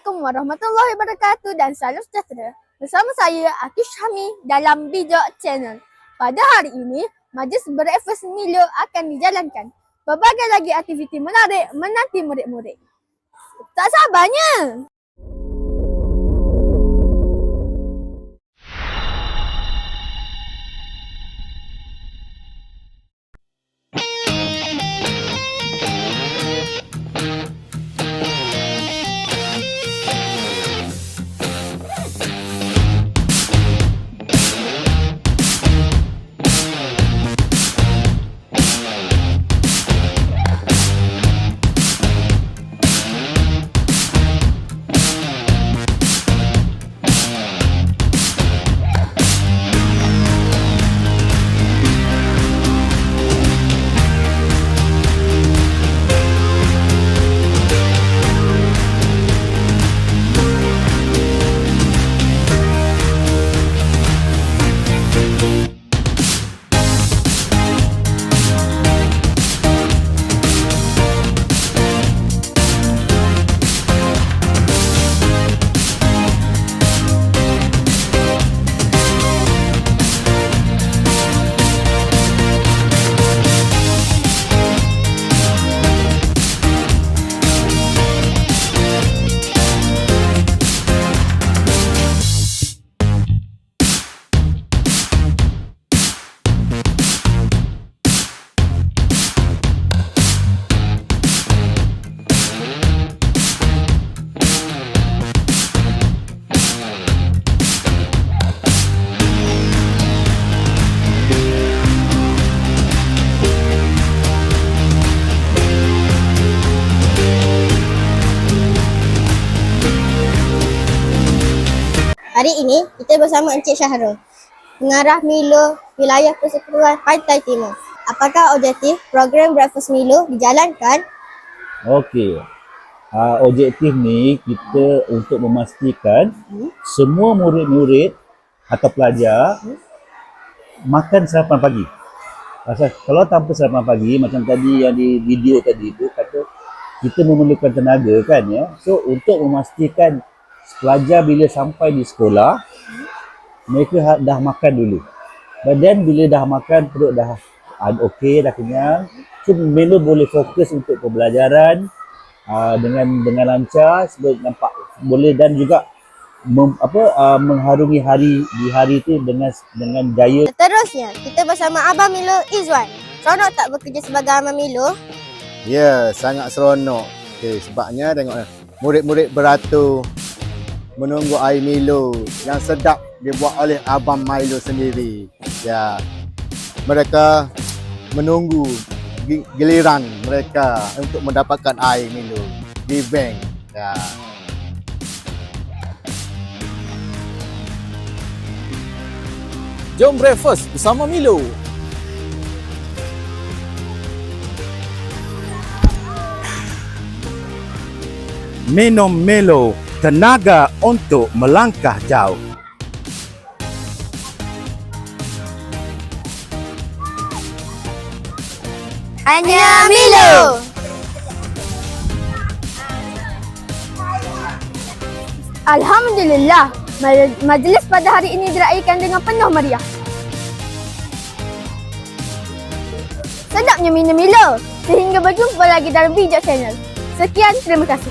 Assalamualaikum warahmatullahi wabarakatuh dan salam sejahtera. Bersama saya Akish Hami dalam Bijak Channel. Pada hari ini, majlis breakfast Milo akan dijalankan. Berbagai lagi aktiviti menarik menanti murid-murid. Tak sabarnya! Hari ini kita bersama Encik Syahrul, pengarah Milo Wilayah Persekutuan Pantai Timur. Apakah objektif program Breakfast Milo dijalankan? Okey. Objektif ni kita untuk memastikan semua murid-murid atau pelajar makan sarapan pagi. Pasal kalau tanpa sarapan pagi macam tadi yang di video tadi tu kata kita memerlukan tenaga kan ya. So untuk memastikan pelajar bila sampai di sekolah mereka dah makan dulu. Dan bila dah makan perut dah okey, dah kenyang. So Milo boleh fokus untuk pembelajaran dengan lancar sebab nampak boleh dan juga mengharungi hari itu dengan jaya. Seterusnya, kita bersama Abang Milo Izwan. Seronok tak bekerja sebagai Abang Milo? Ya, sangat seronok. Okay, sebabnya tengok murid-murid beratur menunggu air Milo yang sedap dibuat oleh Abang Milo sendiri. Ya, mereka menunggu giliran mereka untuk mendapatkan air Milo di bank. Ya. Jom breakfast bersama Milo. Minum Milo, tenaga untuk melangkah jauh. Hanya Milo! Alhamdulillah, majlis pada hari ini diraihkan dengan penuh meriah. Sedapnya minum Milo. Sehingga berjumpa lagi dalam Bijak Channel. Sekian, terima kasih.